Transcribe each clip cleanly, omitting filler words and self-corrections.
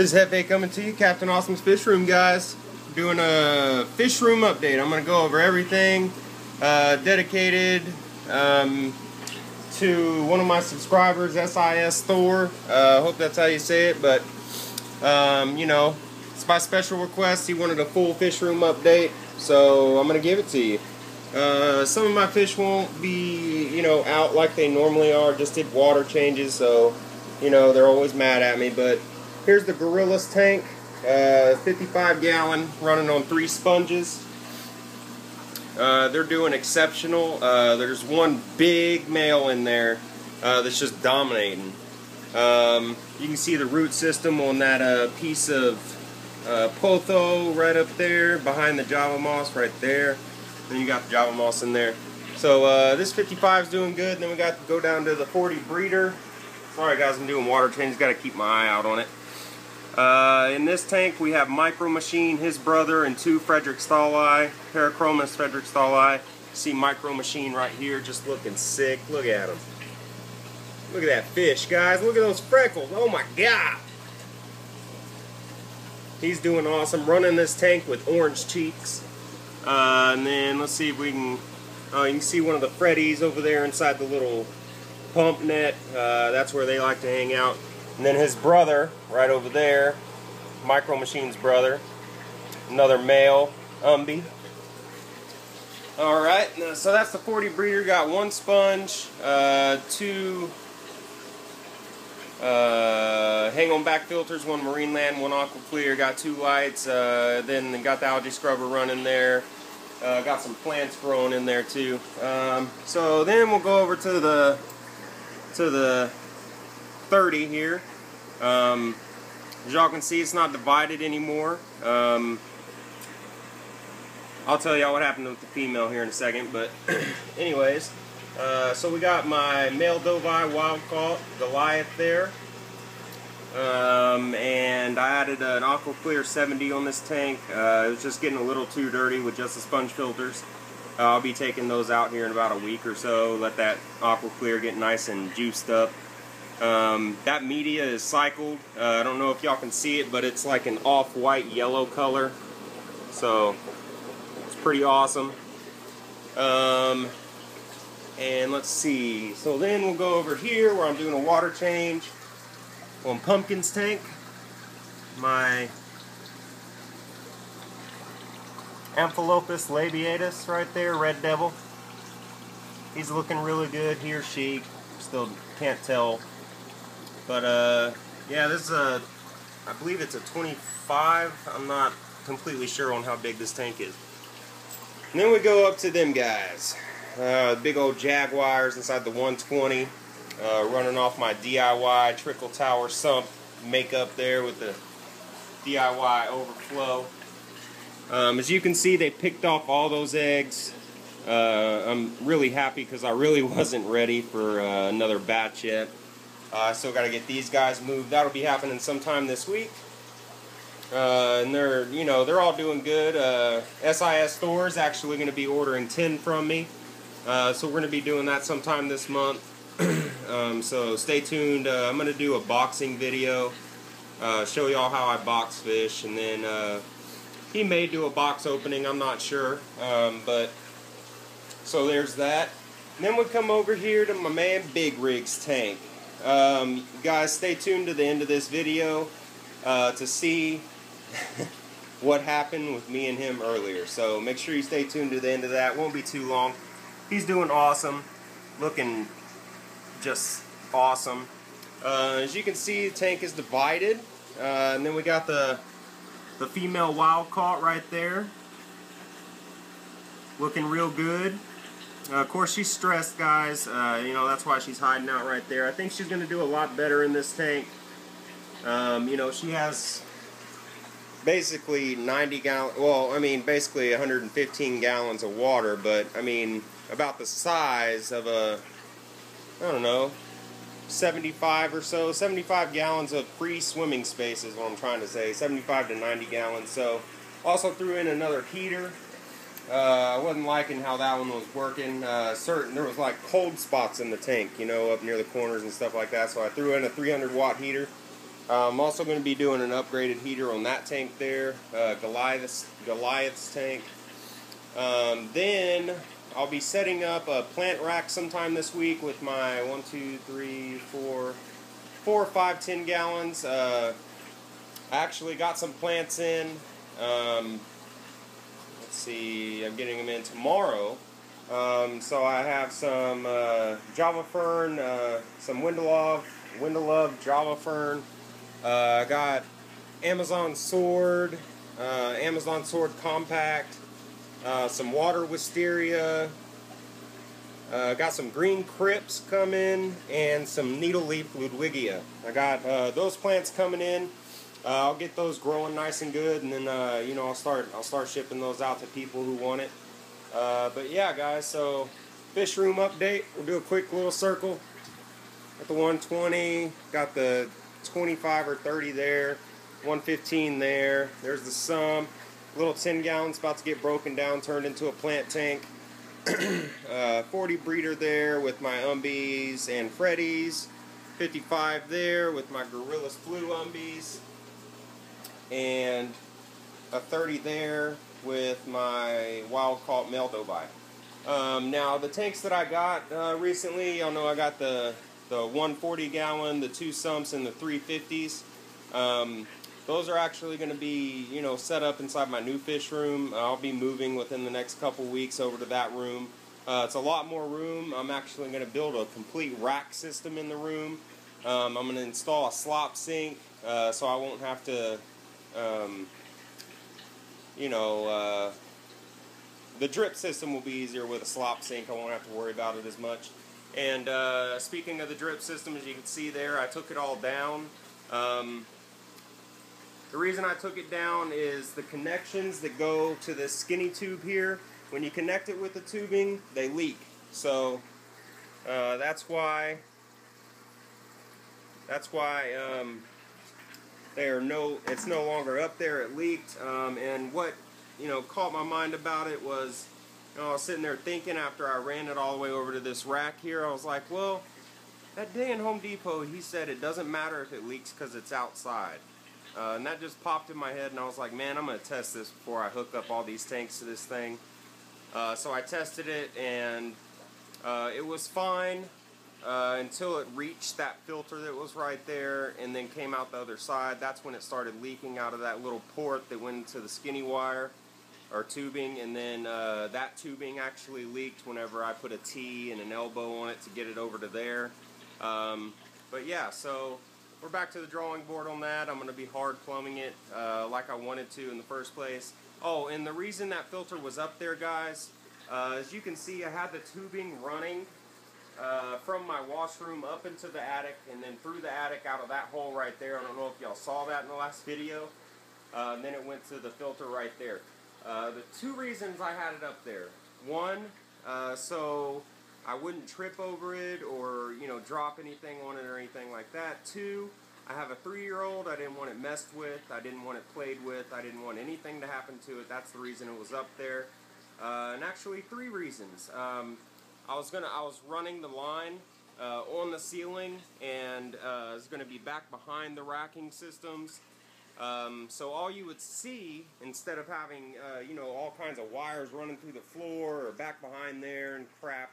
This is Hefe coming to you, Captain Awesome's Fish Room, guys. Doing a fish room update. I'm going to go over everything dedicated to one of my subscribers, SIS Thor. Hope that's how you say it, but you know, it's by special request. He wanted a full fish room update, so I'm going to give it to you. Some of my fish won't be, you know, out like they normally are. Just did water changes, so you know they're always mad at me. But here's the Gorillas tank, 55-gallon, running on 3 sponges. They're doing exceptional. There's one big male in there that's just dominating. You can see the root system on that piece of potho right up there behind the Java moss right there. Then you got the Java moss in there. So this 55 is doing good. Then we got to go down to the 40 breeder. Sorry guys, I'm doing water changes. Got to keep my eye out on it. In this tank we have Micro Machine, his brother, and 2 Frederick Stalleye, Parachromis Frederick Stalleye. See Micro Machine right here, just looking sick. Look at him. Look at that fish, guys. Look at those freckles. Oh my god. He's doing awesome. Running this tank with orange cheeks. And then let's see if we can. Oh, you can see one of the Freddies over there inside the little pump net. That's where they like to hang out. And then his brother, right over there, Micro Machine's brother, another male, Umby. Alright, so that's the 40 breeder. Got 1 sponge, 2 hang-on back filters, 1 Marine Land, 1 Aqua Clear. Got 2 lights, then got the algae scrubber running there. Got some plants growing in there too. So then we'll go over to the 30 here. As y'all can see, it's not divided anymore. I'll tell y'all what happened with the female here in a second, but anyways, so we got my male Doveye wild caught Goliath there, and I added an Aqua Clear 70 on this tank. It was just getting a little too dirty with just the sponge filters. I'll be taking those out here in about a week or so, let that Aqua Clear get nice and juiced up. That media is cycled. I don't know if y'all can see it, but it's like an off-white yellow color, so it's pretty awesome. And let's see, so then we'll go over here where I'm doing a water change on Pumpkin's tank. My Amphilophus labiatus right there, Red Devil. He's looking really good. He or she, still can't tell. But yeah, this is a, I believe it's a 25. I'm not completely sure on how big this tank is. And then we go up to them guys. Big old Jaguars inside the 120. Running off my DIY trickle tower sump makeup there with the DIY overflow. As you can see, they picked off all those eggs. I'm really happy because I really wasn't ready for another batch yet. I still got to get these guys moved. That'll be happening sometime this week. And they're, you know, they're all doing good. SIS Thor is actually going to be ordering 10 from me. So we're going to be doing that sometime this month. So stay tuned. I'm going to do a boxing video. Show y'all how I box fish. And then he may do a box opening. I'm not sure. But so there's that. And then we come over here to my man Big Rig's tank. Guys, stay tuned to the end of this video to see what happened with me and him earlier. So make sure you stay tuned to the end of that. Won't be too long. He's doing awesome. Looking just awesome. As you can see, the tank is divided. And then we got the female wild caught right there. Looking real good. Of course, she's stressed, guys. You know, that's why she's hiding out right there. I think she's going to do a lot better in this tank. You know, she has basically 90 gallons, well, I mean, basically 115 gallons of water, but, I mean, about the size of a, I don't know, 75 or so, 75 gallons of free swimming space is what I'm trying to say, 75 to 90 gallons. So, also threw in another heater. I wasn't liking how that one was working. There was like cold spots in the tank, you know, up near the corners and stuff like that. So I threw in a 300 watt heater. I'm also going to be doing an upgraded heater on that tank there, Goliath's tank. Then I'll be setting up a plant rack sometime this week with my 4 or 5 10 gallons. I actually got some plants in. Let's see, I'm getting them in tomorrow. So I have some Java Fern, some Windelove Java Fern. I got Amazon Sword Compact, some water wisteria, got some green crypts coming, and some needle leaf ludwigia. I got those plants coming in. I'll get those growing nice and good, and then you know, I'll start shipping those out to people who want it. But yeah, guys, so Fishroom update. We'll do a quick little circle. Got the 120, got the 25 or 30 there, 115 there. There's the sum. Little 10 gallons about to get broken down, turned into a plant tank. 40 breeder there with my Umbies and Freddies. 55 there with my Gorillas Blue Umbies. And a 30 there with my Wild Caught Male Dobai. Now the tanks that I got recently, y'all know I got the 140 gallon, the 2 sumps, and the 350s. Those are actually going to be, you know, set up inside my new fish room. I'll be moving within the next couple weeks over to that room. It's a lot more room. I'm actually going to build a complete rack system in the room. I'm going to install a slop sink, so I won't have to, you know, the drip system will be easier with a slop sink. I won't have to worry about it as much. And speaking of the drip system, as you can see there, I took it all down. The reason I took it down is the connections that go to this skinny tube here. When you connect it with the tubing, they leak. So that's why it's no longer up there. It leaked. And what, you know, caught my mind about it was, you know, I was sitting there thinking after I ran it all the way over to this rack here. I was like, well, that day in Home Depot, he said it doesn't matter if it leaks because it's outside. And that just popped in my head, and I was like, man, I'm going to test this before I hook up all these tanks to this thing. So I tested it, and it was fine until it reached that filter that was right there and then came out the other side. That's when it started leaking out of that little port that went into the skinny wire or tubing, and then that tubing actually leaked whenever I put a T and an elbow on it to get it over to there. But yeah, so we're back to the drawing board on that. I'm going to be hard plumbing it like I wanted to in the first place. Oh, and the reason that filter was up there, guys, as you can see, I had the tubing running from my washroom up into the attic and then through the attic out of that hole right there. I don't know if y'all saw that in the last video. And then it went to the filter right there. The 2 reasons I had it up there. 1, so I wouldn't trip over it or, you know, drop anything on it or anything like that. 2, I have a 3-year-old. I didn't want it messed with. I didn't want it played with. I didn't want anything to happen to it. That's the reason it was up there. And actually 3 reasons. I was running the line on the ceiling, and it's going to be back behind the racking systems. So all you would see, instead of having you know, all kinds of wires running through the floor or back behind there and crap,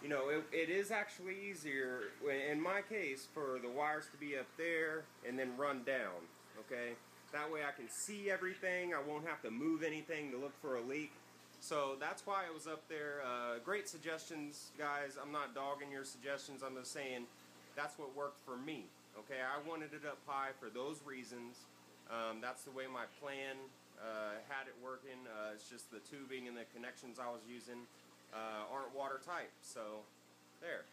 you know, it is actually easier, in my case, for the wires to be up there and then run down, okay? That way I can see everything. I won't have to move anything to look for a leak. So that's why it was up there. Great suggestions, guys. I'm not dogging your suggestions. I'm just saying that's what worked for me, okay? I wanted it up high for those reasons. That's the way my plan had it working. It's just the tubing and the connections I was using aren't watertight, so there.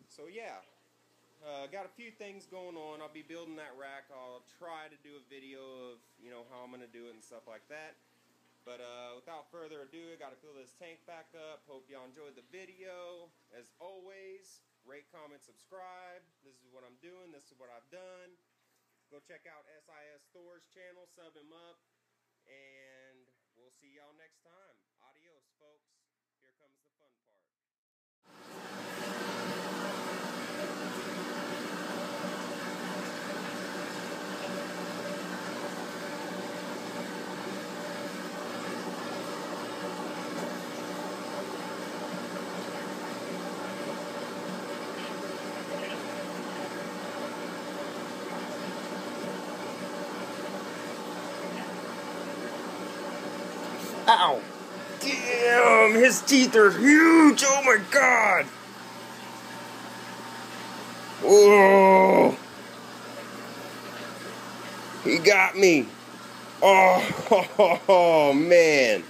So yeah, got a few things going on. I'll be building that rack. I'll try to do a video of, you know, how I'm going to do it and stuff like that. But without further ado, I got to fill this tank back up. Hope y'all enjoyed the video. As always, rate, comment, subscribe. This is what I'm doing. This is what I've done. Go check out SIS Thor's channel. Sub him up. And we'll see y'all next time. Adios, folks. Here comes the fun part. Ow! Damn, his teeth are huge! Oh my god! Whoa! He got me! Oh, man!